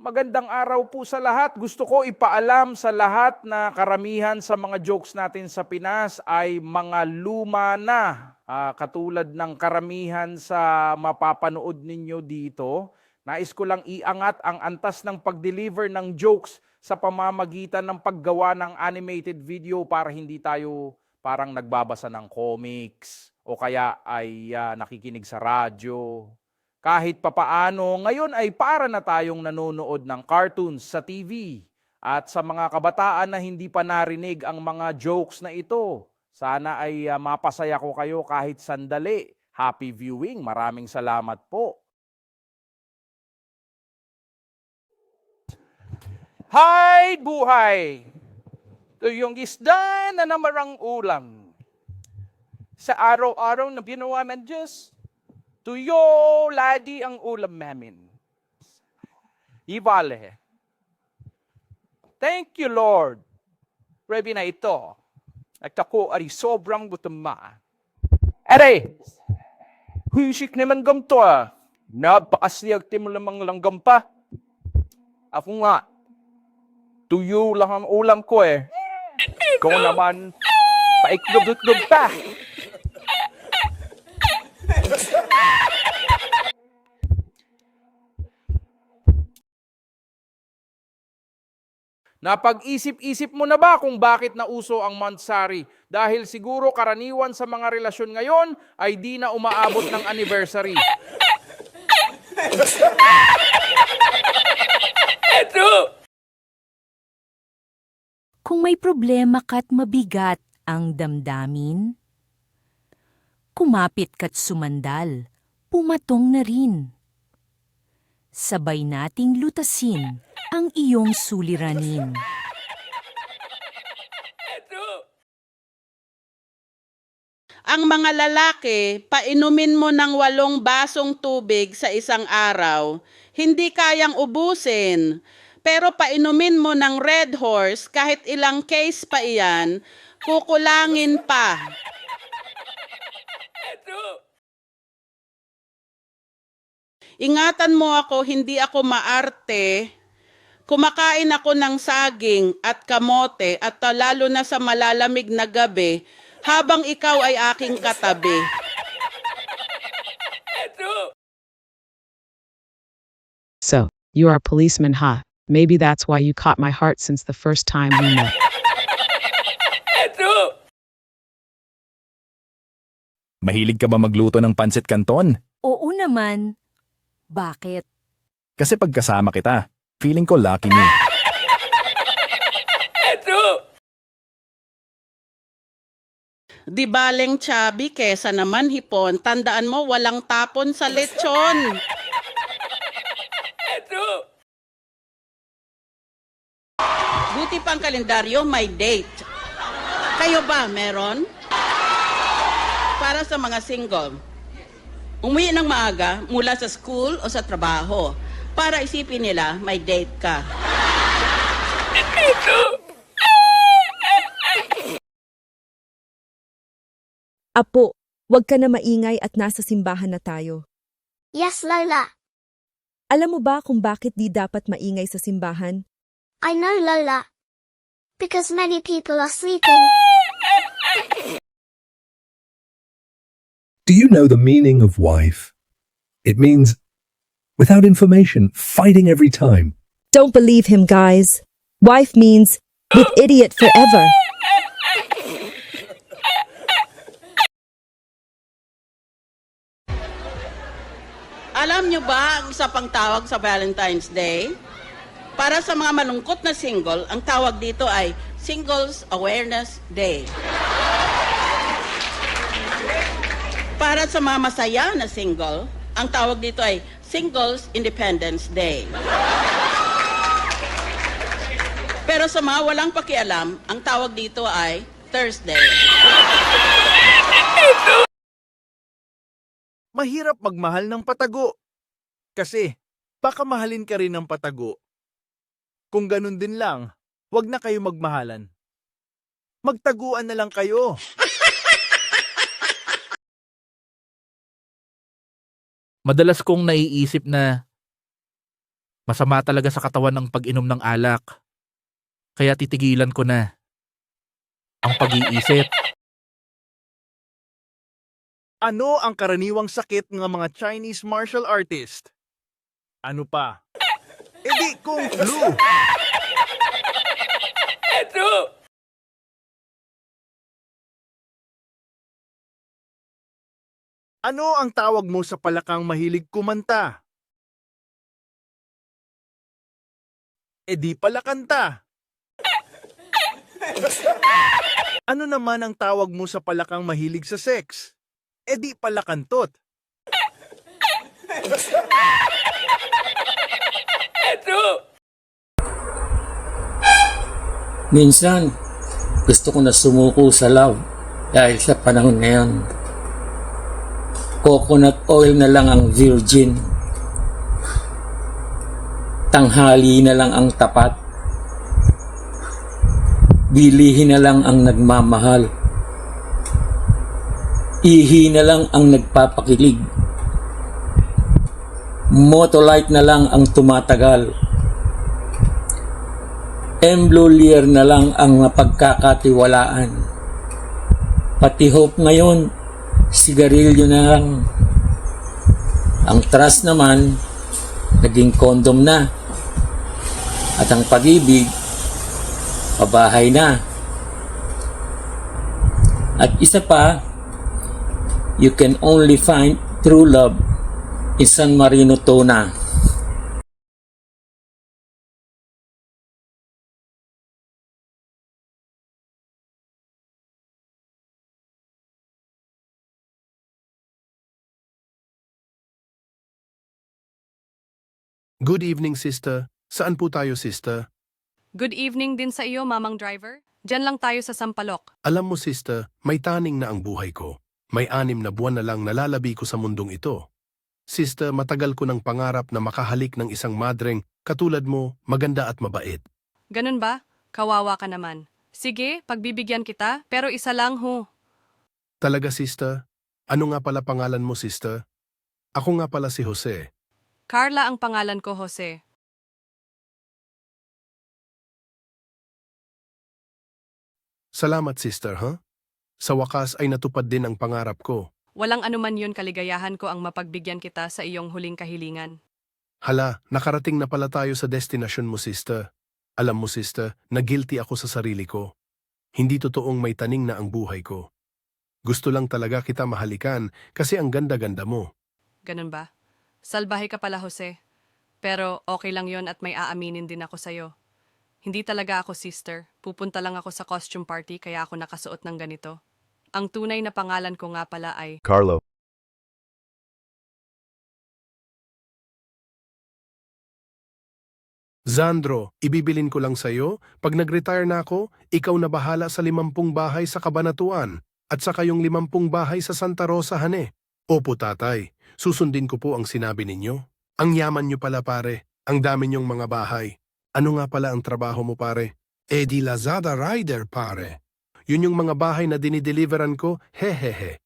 Magandang araw po sa lahat. Gusto ko ipaalam sa lahat na karamihan sa mga jokes natin sa Pinas ay mga luma na. Katulad ng karamihan sa mapapanood ninyo dito. Nais ko lang iangat ang antas ng pag-deliver ng jokes sa pamamagitan ng paggawa ng animated video para hindi tayo parang nagbabasa ng comics o kaya ay nakikinig sa radyo. Kahit papaano, ngayon ay para na tayong nanonood ng cartoons sa TV. At sa mga kabataan na hindi pa narinig ang mga jokes na ito, sana ay mapasaya ko kayo kahit sandali. Happy viewing. Maraming salamat po. Hay buhay! Ito yung isda na namarang ulam. Sa araw-araw na binawa ng Diyos, tuyo ladi ang ulam namin. Ibale. Thank you, Lord. Rebi na ito. At ako ay sobrang gutom ma. Ere! Huisik naman gamto ah. Napakasiyag mo lamang langgam pa. Ako nga. Tuyo lang ang ulam ko eh. Ikaw naman, paiklog-iklog pa. Napag-isip-isip mo na ba kung bakit nauso ang Montsari? Dahil siguro karaniwan sa mga relasyon ngayon ay di na umaabot ng anniversary. Kung may problema ka't mabigat ang damdamin, kumapit ka't sumandal, pumatong na rin. Sabay nating lutasin ang iyong suliranin. Ang mga lalaki, painumin mo ng 8 basong tubig sa isang araw, hindi kayang ubusin. Pero painumin mo ng Red Horse, kahit ilang case pa iyan, kukulangin pa. Ingatan mo ako, hindi ako maarte. Kumakain ako ng saging at kamote at lalo na sa malalamig na gabi, habang ikaw ay aking katabi. So, you are a policeman, huh? Maybe that's why you caught my heart since the first time we met. Mahilig ka ba magluto ng pancit canton? Oo naman. Bakit? Kasi pagkasama kita, feeling ko lucky me. Di baleng chubby kesa naman hipon, tandaan mo walang tapon sa lechon. Buti pang kalendaryo, may date. Kayo ba, meron? Para sa mga single, umuwi ng maaga mula sa school o sa trabaho para isipin nila may date ka. Apo, wag ka na maingay at nasa simbahan na tayo. Yes, Lola. Alam mo ba kung bakit di dapat maingay sa simbahan? I know, Lola. Because many people are sleeping. Do you know the meaning of wife? It means, without information, fighting every time. Don't believe him, guys. Wife means, with idiot forever. Alam nyo ba ang isa pang tawag sa Valentine's Day? Para sa mga malungkot na single, ang tawag dito ay Singles Awareness Day. Para sa mga masaya na single, ang tawag dito ay Singles Independence Day. Pero sa mga walang pakialam, ang tawag dito ay Thursday. Mahirap magmahal ng patago. Kasi, baka mahalin ka rin ng patago. Kung ganun din lang, wag na kayo magmahalan. Magtaguan na lang kayo. Madalas kong naiisip na Masama talaga sa katawan ang pag-inom ng alak. Kaya titigilan ko na ang pag-iisip. Ano ang karaniwang sakit ng mga Chinese martial artist? Ano pa? Edi kung flu! Ano ang tawag mo sa palakang mahilig kumanta? Edi palakanta! Ano naman ang tawag mo sa palakang mahilig sa sex? Edi palakantot! Minsan, gusto ko na sumuko sa love dahil sa panahon ngayon. Coconut oil na lang ang virgin. Tanghali na lang ang tapat. Bilihin na lang ang nagmamahal. Ihi na lang ang nagpapakilig. Motolite na lang ang tumatagal. Emblolier na lang ang mapagkakatiwalaan. Pati hope ngayon, sigarilyo na lang. Ang trust naman, naging condom na. At ang pag-ibig, pabahay na. At isa pa, you can only find true love in San Marino Tona. Good evening, sister. Saan po tayo, sister? Good evening din sa iyo, mamang driver. Diyan lang tayo sa Sampaloc. Alam mo, sister, may taning na ang buhay ko. May 6 na buwan na lang nalalabi ko sa mundong ito. Sister, matagal ko ng pangarap na makahalik ng isang madreng katulad mo, maganda at mabait. Ganun ba? Kawawa ka naman. Sige, pagbibigyan kita, pero isa lang ho. Talaga, sister? Ano nga pala pangalan mo, sister? Ako nga pala si Jose. Carla ang pangalan ko, Jose. Salamat, sister, ha? Sa wakas ay natupad din ang pangarap ko. Walang anuman yun, kaligayahan ko ang mapagbigyan kita sa iyong huling kahilingan. Hala, nakarating na pala tayo sa destinasyon mo, sister. Alam mo, sister, na guilty ako sa sarili ko. Hindi totoong may taning na ang buhay ko. Gusto lang talaga kita mahalikan kasi ang ganda-ganda mo. Ganun ba? Salbahe ka pala, Jose. Pero okay lang yon at may aaminin din ako sa'yo. Hindi talaga ako sister. Pupunta lang ako sa costume party kaya ako nakasuot ng ganito. Ang tunay na pangalan ko nga pala ay Carlo. Zandro, ibibilin ko lang sa'yo, pag nag-retire na ako, ikaw na bahala sa 50 bahay sa Cabanatuan at sa kayong 50 bahay sa Santa Rosa, Hane. Opo, tatay. Susundin ko po ang sinabi ninyo. Ang yaman nyo pala, pare. Ang dami nyong mga bahay. Ano nga pala ang trabaho mo, pare? Di Lazada Rider, pare. Yun yung mga bahay na dinideliveran ko, hehehe.